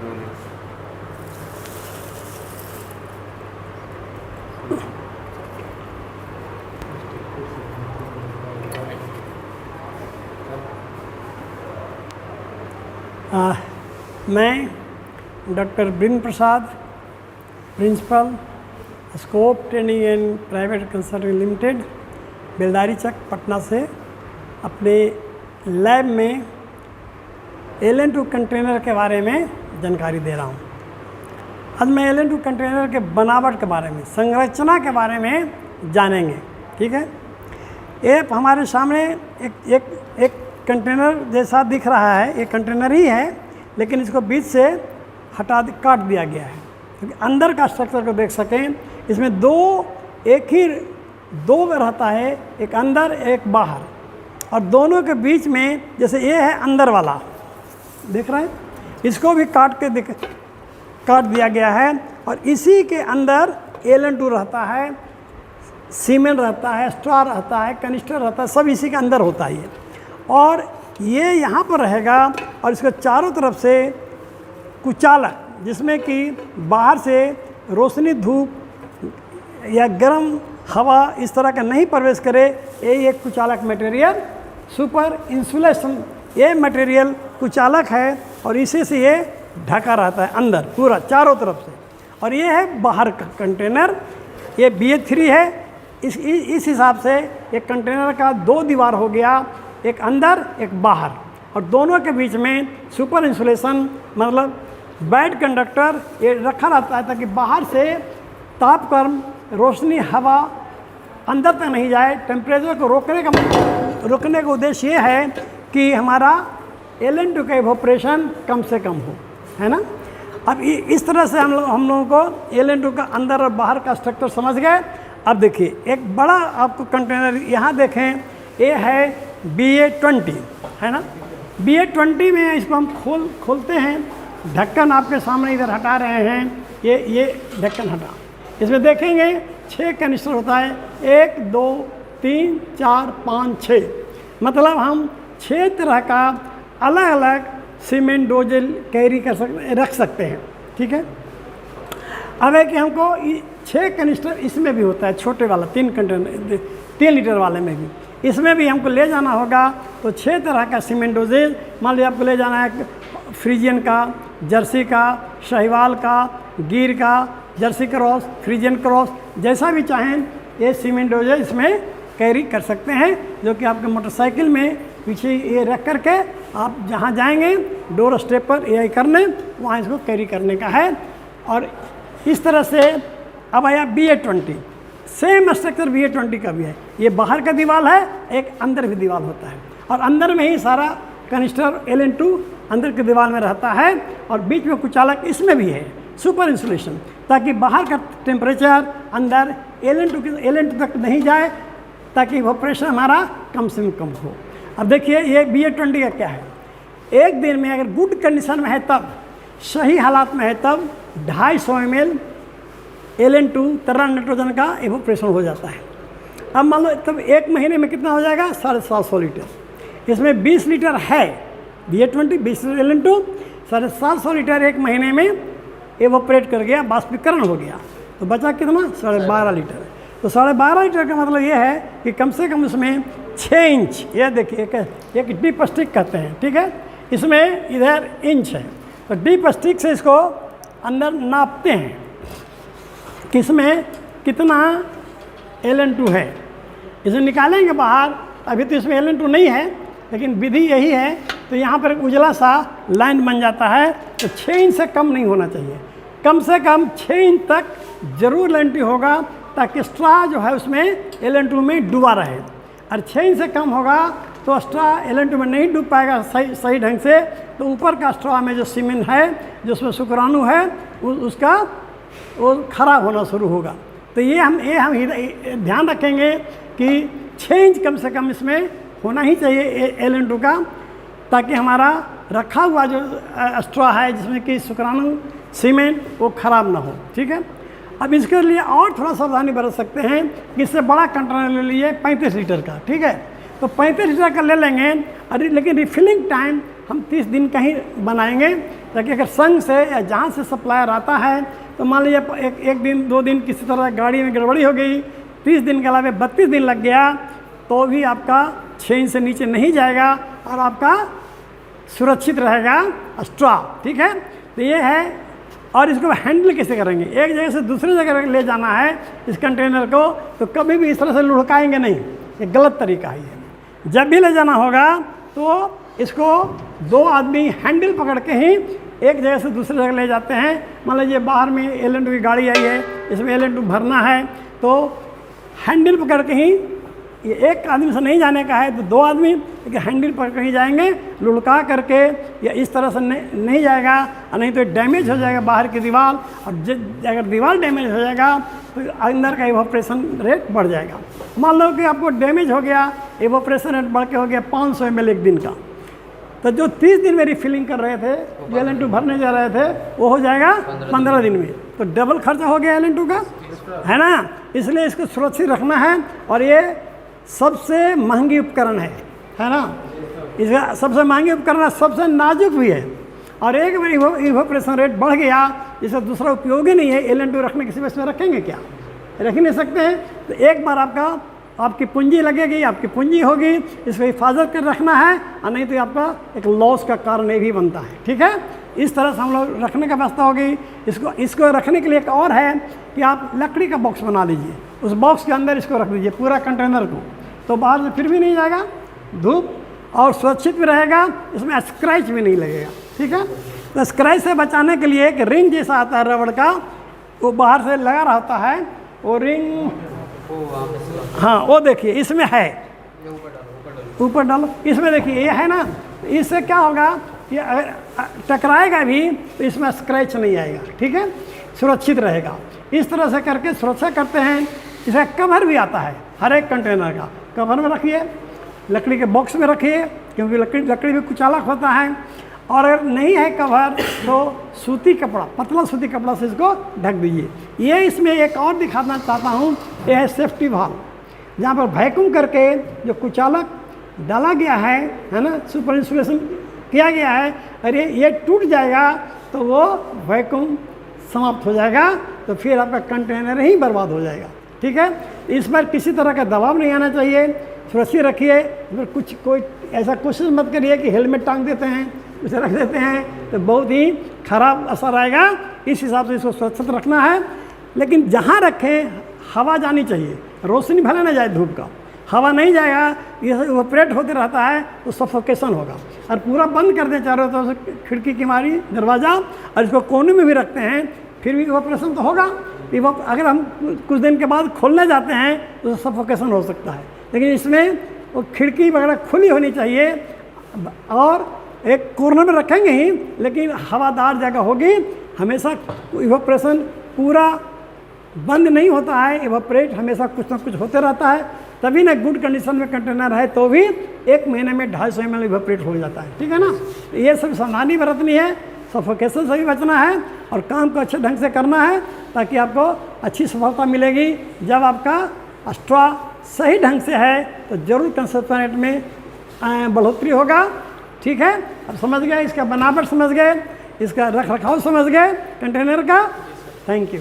मैं doctor Virendra Prasad, principal, Scope training and private consulting limited, Beldari Chak, Patna से अपने लैब में LN2 कंटेनर के बारे में जानकारी दे रहा हूँ। आज मैं LN2 कंटेनर के बनावट के बारे में, संरचना के बारे में जानेंगे। ठीक है, ये हमारे सामने एक कंटेनर जैसा दिख रहा है। ये कंटेनर ही है, लेकिन इसको बीच से काट दिया गया है क्योंकि अंदर का स्ट्रक्चर को देख सकें। इसमें दो रहता है, एक अंदर एक बाहर, और दोनों के बीच में जैसे ये है अंदर वाला, देख रहे हैं, इसको भी काट दिया गया है। और इसी के अंदर LN2 रहता है, सीमेंट रहता है, स्ट्रॉ रहता है, कनिस्टर रहता है, सब इसी के अंदर होता है। और ये यहाँ पर रहेगा और इसके चारों तरफ से कुचालक, जिसमें कि बाहर से रोशनी, धूप या गर्म हवा इस तरह का नहीं प्रवेश करे, ये एक कुचालक मटेरियल, सुपर इंसुलेशन, ये मटेरियल कुचालक है और इसी से ये ढका रहता है अंदर पूरा चारों तरफ से। और ये है बाहर का कंटेनर, ये BH3 है। इस हिसाब से एक कंटेनर का 2 दीवार हो गया, एक अंदर एक बाहर, और दोनों के बीच में सुपर इंसुलेशन मतलब बैड कंडक्टर ये रखा रहता है ताकि बाहर से तापक्रम, रोशनी, हवा अंदर तक नहीं जाए। टेम्परेचर को रोकने का उद्देश्य ये है कि हमारा LN2 का इवोपरेशन कम से कम हो, है ना। अब इस तरह से हम लोगों को LN2 का अंदर और बाहर का स्ट्रक्चर समझ गए। अब देखिए एक बड़ा आपको कंटेनर यहाँ देखें, ये है BA20, है ना। BA20 में इसको हम खोलते हैं, ढक्कन आपके सामने इधर हटा रहे हैं, ये ढक्कन हटा। इसमें देखेंगे 6 कनिस्टर होता है, 1 2 3 4 5 6, मतलब हम 6 तरह का अलग अलग सीमेंट डोजल कैरी रख सकते हैं। ठीक है, अब है कि हमको 6 कनिस्टर इसमें भी होता है, छोटे वाला 3 कंटेनर 3 लीटर वाले में भी, इसमें भी हमको ले जाना होगा। तो 6 तरह का सीमेंट डोजेज, मान लीजिए आपको ले जाना है फ्रीजियन का, जर्सी का, शाहीवाल का, गिर का, जर्सी क्रॉस, फ्रीजियन क्रॉस, जैसा भी चाहें ये सीमेंट डोजेज इसमें कैरी कर सकते हैं, जो कि आपके मोटरसाइकिल में पीछे ये रख करके आप जहाँ जाएंगे डोर स्टेप पर ये करने, वहाँ इसको कैरी करने का है। और इस तरह से अब आया BA20, सेम स्ट्रक्चर BA20 का भी है। ये बाहर का दीवार है, एक अंदर भी दीवार होता है, और अंदर में ही सारा कनिस्टर LN2 अंदर के दीवार में रहता है, और बीच में कुचालक इसमें भी है, सुपर इंसुलेशन, ताकि बाहर का टेम्परेचर अंदर LN2 तक नहीं जाए, ताकि इवोपरेशन हमारा कम से कम हो। अब देखिए ये BA20 का क्या है, एक दिन में अगर गुड कंडीशन में है तब, सही हालात में है तब 250 ml LN2 तरल नाइट्रोजन का इवोपरेशन हो जाता है। अब मान लो तब एक महीने में कितना हो जाएगा, 750 लीटर। इसमें 20 लीटर है BA20, 20 लीटर LN2, 750 लीटर एक महीने में इवोपरेट कर गया, बाष्पीकरण हो गया, तो बचा कितना, 12.5 लीटर। तो 12.5 लीटर का मतलब ये है कि कम से कम उसमें 6 इंच, ये देखिए एक डीप स्टिक कहते हैं, ठीक है, इसमें इधर इंच है, तो डीप स्टिक से इसको अंदर नापते हैं कि इसमें कितना LN2 है, इसे निकालेंगे बाहर। अभी तो इसमें LN2 नहीं है, लेकिन विधि यही है, तो यहाँ पर एक उजला सा लाइन बन जाता है। तो 6 इंच से कम नहीं होना चाहिए, कम से कम 6 इंच तक जरूर LN2 होगा, ताकि स्ट्रा जो है उसमें LN2 में डूबा रहे। और 6 इंच से कम होगा तो स्ट्रा LN2 में नहीं डूब पाएगा सही ढंग से, तो ऊपर का स्ट्रा में जो सीमेंट है, जो उसमें शुक्राणु है, उसका वो खराब होना शुरू होगा। तो ये हम ध्यान रखेंगे कि 6 इंच कम से कम इसमें होना ही चाहिए LN2 का, ताकि हमारा रखा हुआ जो स्ट्रा है जिसमें कि शुक्राणु सीमेंट वो खराब ना हो। ठीक है, अब इसके लिए और थोड़ा सावधानी बरत सकते हैं कि इससे बड़ा कंटेनर ले लिए 35 लीटर का। ठीक है, तो 35 लीटर का ले लेंगे, अरे लेकिन रिफिलिंग टाइम हम 30 दिन का ही बनाएंगे, ताकि अगर संघ से या जहाँ से सप्लायर आता है तो मान लीजिए एक दिन 2 दिन किसी तरह गाड़ी में गड़बड़ी हो गई, 30 दिन के अलावा 32 दिन लग गया तो भी आपका 6 इंच से नीचे नहीं जाएगा और आपका सुरक्षित रहेगा स्ट्रॉ। ठीक है, तो ये है। और इसको हैंडल कैसे करेंगे, एक जगह से दूसरी जगह ले जाना है इस कंटेनर को, तो कभी भी इस तरह से लुढ़काएंगे नहीं, ये गलत तरीका ही है। जब भी ले जाना होगा तो इसको 2 आदमी हैंडल पकड़ के ही एक जगह से दूसरी जगह ले जाते हैं। मान लीजिए बाहर में LN2 की गाड़ी आई है, इसमें LN2 भरना है, तो हैंडल पकड़ के ही, ये एक आदमी से नहीं जाने का है तो 2 आदमी हैंडल पकड़ के ही जाएंगे, लुढ़का करके, या इस तरह से नहीं जाएगा, और नहीं तो डैमेज हो जाएगा बाहर की दीवार, और अगर दीवार डैमेज हो जाएगा तो अंदर का इवोपरेशन रेट बढ़ जाएगा। मान लो कि आपको डैमेज हो गया, इवोपरेशन रेट बढ़ के हो गया 500 ml एक दिन का, तो जो 30 दिन में रिफिलिंग कर रहे थे, LN2 भरने जा रहे थे, वो हो जाएगा 15 दिन में, तो डबल खर्चा हो गया LN2 का, है ना। इसलिए इसको सुरक्षित रखना है, और ये सबसे महंगी उपकरण है ना। इसका सबसे महंगी उपकरण है, सबसे नाजुक भी है, और एक बार इवोपरेशन रेट बढ़ गया, इसका दूसरा उपयोग ही नहीं है। LN2 रखने किसी वजह में रखेंगे क्या, रख नहीं सकते हैं। तो एक बार आपकी पूंजी लगेगी, आपकी पूंजी होगी, इसको हिफाजत कर रखना है, और नहीं तो आपका एक लॉस का कारण ये भी बनता है। ठीक है, इस तरह से हम लोग रखने का व्यवस्था होगी। इसको रखने के लिए एक और है कि आप लकड़ी का बॉक्स बना लीजिए, उस बॉक्स के अंदर इसको रख दीजिए पूरा कंटेनर को, तो बाहर से फिर भी नहीं जाएगा धूप, और सुरक्षित भी रहेगा, इसमें स्क्रैच भी नहीं लगेगा। ठीक है, तो स्क्रैच से बचाने के लिए एक रिंग जैसा आता है रबड़ का, वो बाहर से लगा रहता है, वो रिंग, हाँ वो देखिए इसमें है, ऊपर डालो, इसमें देखिए ये है ना, इससे क्या होगा, ये टकराएगा भी तो इसमें स्क्रैच नहीं आएगा। ठीक है, सुरक्षित रहेगा। इस तरह से करके सुरक्षा करते हैं। इसका कवर भी आता है, हर एक कंटेनर का कवर में रखिए, लकड़ी के बॉक्स में रखिए, क्योंकि लकड़ी भी कुचालक होता है। और अगर नहीं है कवर तो सूती कपड़ा, पतला सूती कपड़ा से इसको ढक दीजिए। ये इसमें एक और दिखाना चाहता हूँ, ये है सेफ्टी वाल्व, जहाँ पर वैक्यूम करके जो कुचालक डाला गया है ना, सुपर इंसुलेशन किया गया है, अरे ये टूट जाएगा तो वो वैक्यूम समाप्त हो जाएगा, तो फिर आपका कंटेनर ही बर्बाद हो जाएगा। ठीक है, इस पर किसी तरह का दबाव नहीं आना चाहिए, सुरक्षित रखिए। फिर कोई ऐसा कोशिश मत करिए कि हेलमेट टांग देते हैं, उसे रख देते हैं, तो बहुत ही खराब असर आएगा। इस हिसाब से इसको सुरक्षित रखना है। लेकिन जहाँ रखें हवा जानी चाहिए, रोशनी भले ना जाए धूप का, हवा नहीं जाएगा, ये इवोपरेट होते रहता है तो सफोकेशन होगा। और पूरा बंद कर दें चारों तरफ से, खिड़की किमारी दरवाज़ा, और इसको कोने में भी रखते हैं, फिर भी इवोपरेशन तो होगा। अगर हम कुछ दिन के बाद खोलने जाते हैं तो सफोकेशन हो सकता है, लेकिन इसमें वो खिड़की वगैरह खुली होनी चाहिए, और एक कॉर्नर में रखेंगे ही, लेकिन हवादार जगह होगी। हमेशा इवोपरेशन पूरा बंद नहीं होता है, इवोपरेट हमेशा कुछ ना कुछ होते रहता है, तभी ना गुड कंडीशन में कंटेनर है तो भी 1 महीने में 250 ml इवोपरेट हो जाता है। ठीक है ना, ये सब सावधानी बरतनी है, सफोकेशन से भी बचना है, और काम को अच्छे ढंग से करना है, ताकि आपको अच्छी सफलता मिलेगी। जब आपका स्ट्रॉ सही ढंग से है तो ज़रूर कंजप्शन रेट में बढ़ोतरी होगा। ठीक है, अब समझ गए, इसका बनावट समझ गए, इसका रख रखाव समझ गए कंटेनर का। Thank you.